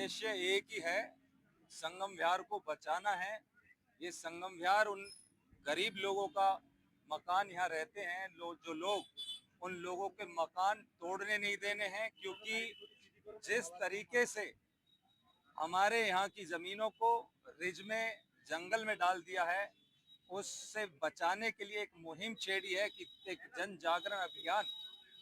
उद्देश्य एक ही है, संगम विहार को बचाना है। ये संगम विहार उन गरीब लोगों का मकान यहाँ रहते हैं, जो लोग उन लोगों के मकान तोड़ने नहीं देने हैं, क्योंकि जिस तरीके से हमारे यहाँ की जमीनों को रिज में जंगल में डाल दिया है, उससे बचाने के लिए एक मुहिम छेड़ी है कि एक जन जागरण अभियान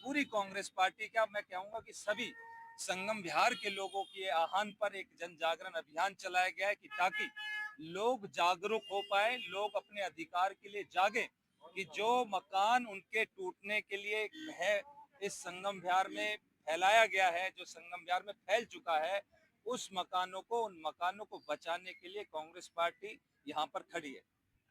पूरी कांग्रेस पार्टी का, मैं कहूंगा कि सभी संगम विहार के लोगों के आह्वान पर एक जन जागरण अभियान चलाया गया है कि ताकि लोग जागरूक हो पाए, लोग अपने अधिकार के लिए जागे कि जो मकान उनके टूटने के लिए है इस संगम विहार में फैलाया गया है, जो संगम विहार में फैल चुका है, उन मकानों को बचाने के लिए कांग्रेस पार्टी यहाँ पर खड़ी है।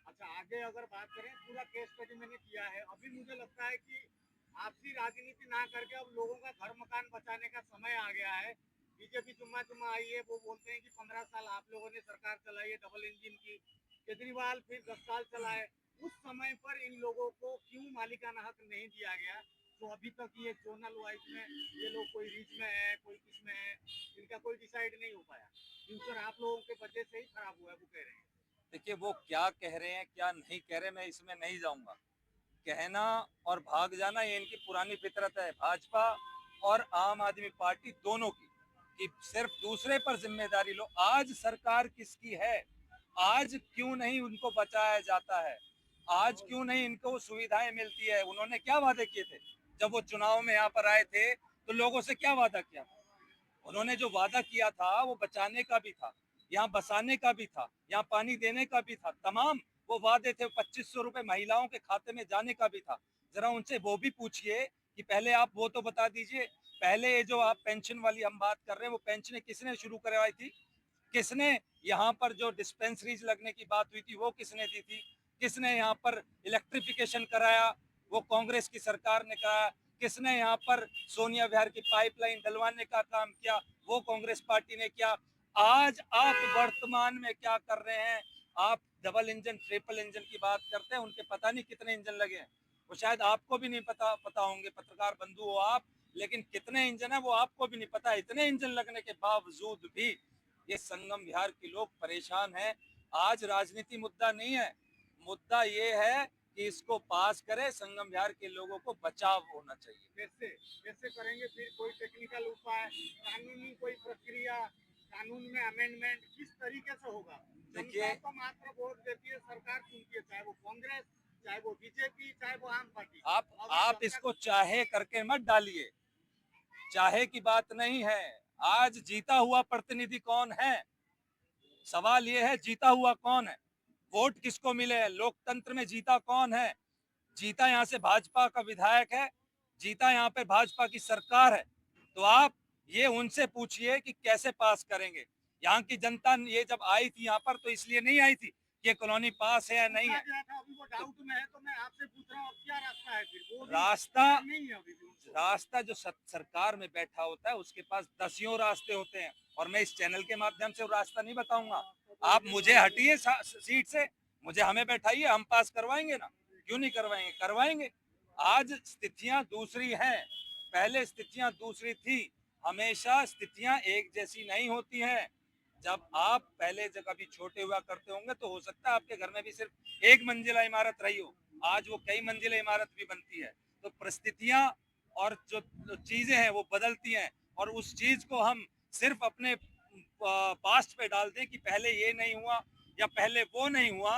अच्छा, आगे अगर बात करें, पूरा केस स्टडी मैंने किया है। अभी मुझे लगता है कि आपसी राजनीति ना करके अब लोगों का घर मकान बचाने का समय आ गया है। बीजेपी जुम्मा जुम्मा आई है, वो बोलते हैं कि 15 साल आप लोगों ने सरकार चलाई है डबल इंजन की। केजरीवाल फिर 10 साल चलाए। उस समय पर इन लोगों को क्यों मालिकाना हक नहीं दिया गया? तो अभी तक ये जोनल वाइज में ये लोग कोई रीच में है, कोई किस में है, इनका कोई डिसाइड नहीं हो पाया। फ्यूचर आप लोगों के वजह से ही खराब हुआ है, वो कह रहे हैं। देखिए, वो क्या कह रहे हैं क्या नहीं कह रहे, मैं इसमें नहीं जाऊंगा। कहना और भाग जाना ये इनकी पुरानी फितरत है, भाजपा और आम आदमी पार्टी दोनों की, कि सिर्फ दूसरे पर जिम्मेदारी लो। आज सरकार किसकी है? आज क्यों नहीं उनको बचाया जाता है? आज क्यों नहीं इनको सुविधाएं मिलती है? उन्होंने क्या वादे किए थे जब वो चुनाव में यहाँ पर आए थे? तो लोगों से क्या वादा किया? उन्होंने जो वादा किया था वो बचाने का भी था, यहाँ बसाने का भी था, यहाँ पानी देने का भी था, तमाम वो वादे थे। 2500 रुपए महिलाओं के खाते में जाने का भी था। जरा उनसे वो भी पूछिए कि पहले आप वो तो बता दीजिए, पहले ये जो आप पेंशन वाली हम बात कर रहे हैं, वो पेंशन किसने शुरू करवाई थी? किसने यहाँ पर जो डिस्पेंसरीज लगने की बात हुई थी वो किसने दी थी? किसने यहाँ पर इलेक्ट्रिफिकेशन कराया? वो कांग्रेस की सरकार ने कराया। किसने यहाँ पर सोनिया विहार की पाइपलाइन डलवाने का काम किया? वो कांग्रेस पार्टी ने किया। आज आप वर्तमान में क्या कर रहे हैं? आप डबल इंजन ट्रिपल इंजन की बात करते हैं, उनके पता नहीं कितने इंजन लगे हैं, वो शायद आपको भी नहीं पता होंगे, पत्रकार बंधु हो आप, लेकिन कितने इंजन है वो आपको भी नहीं पता। इतने इंजन लगने के बावजूद भी ये संगम विहार के लोग परेशान हैं। आज राजनीति मुद्दा नहीं है, मुद्दा ये है कि इसको पास करे, संगम विहार के लोगों को बचाव होना चाहिए। कैसे कैसे करेंगे फिर? कोई टेक्निकल उपाय, कानूनी कोई प्रक्रिया, कानून में अमेंडमेंट किस तरीके से होगा? जनता देखिए, तो मात्र वोट देती है, सरकार चुनती है, चाहे वो कांग्रेस, चाहे वो बीजेपी, चाहे वो आम पार्टी। आप अगर आप जनता इसको चाहे करके मत डालिए, चाहे की बात नहीं है। आज जीता हुआ प्रतिनिधि कौन है? सवाल ये है, जीता हुआ कौन है? वोट किसको मिले हैं? लोकतंत्र में जीता कौन है? जीता यहाँ से भाजपा का विधायक है, जीता यहाँ पे भाजपा की सरकार है। तो आप ये उनसे पूछिए कि कैसे पास करेंगे। यहाँ की जनता ये जब आई थी यहाँ पर तो इसलिए नहीं आई थी कि ये कॉलोनी पास है या नहीं पूछा है। गया था, अभी वो तो डाउट में है, तो मैं आपसे पूछ रहा हूँ अब क्या रास्ता है? फिर वो भी रास्ता क्लियर नहीं है अभी भी उनको। रास्ता जो सरकार में बैठा होता है उसके पास दसियों रास्ते होते हैं, और मैं इस चैनल के माध्यम से वो रास्ता नहीं बताऊंगा। आप मुझे हटिए सीट से, मुझे हमें बैठाइए, हम पास करवाएंगे ना, क्यों नहीं करवाएंगे? करवाएंगे। आज स्थितियां दूसरी हैं, पहले स्थितियां दूसरी थी। हमेशा स्थितियां एक जैसी नहीं होती हैं। जब आप पहले जब कभी छोटे हुआ करते होंगे तो हो सकता है आपके घर में भी सिर्फ एक मंजिला इमारत रही हो, आज वो कई मंजिला इमारत भी बनती है। तो परिस्थितियां और जो चीजें हैं वो बदलती हैं, और उस चीज को हम सिर्फ अपने पास्ट पे डाल दें कि पहले ये नहीं हुआ या पहले वो नहीं हुआ।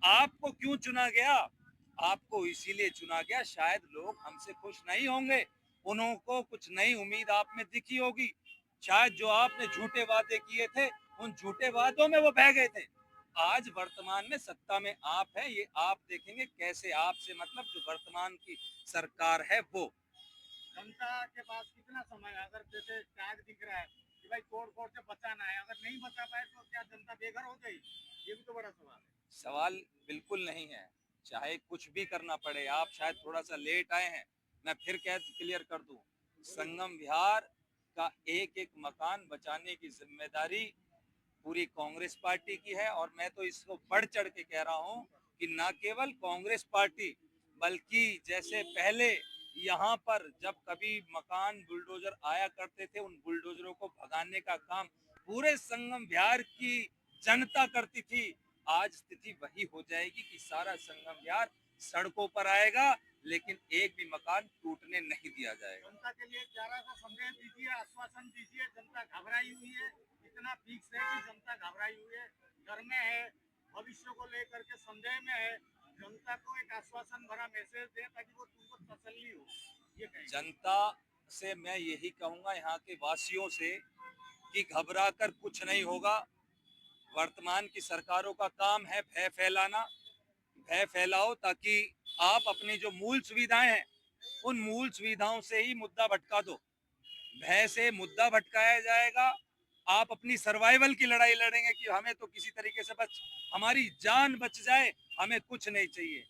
आपको क्यों चुना गया? आपको इसीलिए चुना गया, शायद लोग हमसे खुश नहीं होंगे, उनको कुछ नई उम्मीद आप में दिखी होगी, शायद जो आपने झूठे वादे किए थे उन झूठे वादों में वो बह गए थे। आज वर्तमान में सत्ता में आप हैं, ये आप देखेंगे कैसे आपसे मतलब जो वर्तमान की सरकार है वो। जनता के पास कितना समय है? अगर जैसे टैग दिख रहा है कि भाई तोड़ फोड़ से बचाना है, अगर नहीं बचा पाए तो क्या जनता बेघर हो गई? ये भी तो बड़ा सवाल है। सवाल बिल्कुल नहीं है, चाहे कुछ भी करना पड़े। आप शायद थोड़ा सा लेट आए हैं, मैं फिर कह क्लियर कर दूं, संगम विहार का एक एक मकान बचाने की जिम्मेदारी पूरी कांग्रेस पार्टी की है। और मैं तो इसको बढ़ चढ़ के कह रहा हूं कि ना केवल कांग्रेस पार्टी, बल्कि जैसे पहले यहाँ पर जब कभी मकान बुलडोजर आया करते थे, उन बुलडोजरों को भगाने का काम पूरे संगम विहार की जनता करती थी, आज स्थिति वही हो जाएगी कि सारा संगम विहार सड़कों पर आएगा, लेकिन एक भी मकान टूटने नहीं दिया जाएगा। जनता के लिए जरा सा संदेश दीजिए, आश्वासन दीजिए। जनता घबराई हुई है, इतना फिक्स है कि जनता घबराई हुई है, घर में है, भविष्य को लेकर के संदेह में है। जनता को एक आश्वासन भरा मैसेज दें ताकि वो तुमको तसल्ली हो। ये कहें जनता से मैं यही कहूंगा, यहाँ के वासियों से, कि घबरा कर कुछ नहीं होगा। वर्तमान की सरकारों का काम है भय फैलाना। भय फैलाओ ताकि आप अपनी जो मूल सुविधाएं हैं उन मूल सुविधाओं से ही मुद्दा भटका दो। भय से मुद्दा भटकाया जाएगा। आप अपनी सर्वाइवल की लड़ाई लड़ेंगे कि हमें तो किसी तरीके से बच हमारी जान बच जाए, हमें कुछ नहीं चाहिए।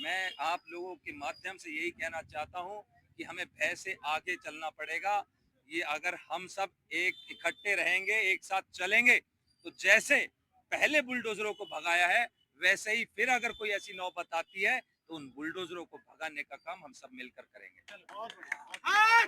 मैं आप लोगों के माध्यम से यही कहना चाहता हूं कि हमें भय से आगे चलना पड़ेगा। ये अगर हम सब एक इकट्ठे रहेंगे, एक साथ चलेंगे, तो जैसे पहले बुलडोजरों को भगाया है, वैसे ही फिर अगर कोई ऐसी नौबत आती है तो उन बुलडोजरों को भगाने का काम हम सब मिलकर करेंगे। बहुत बढ़िया।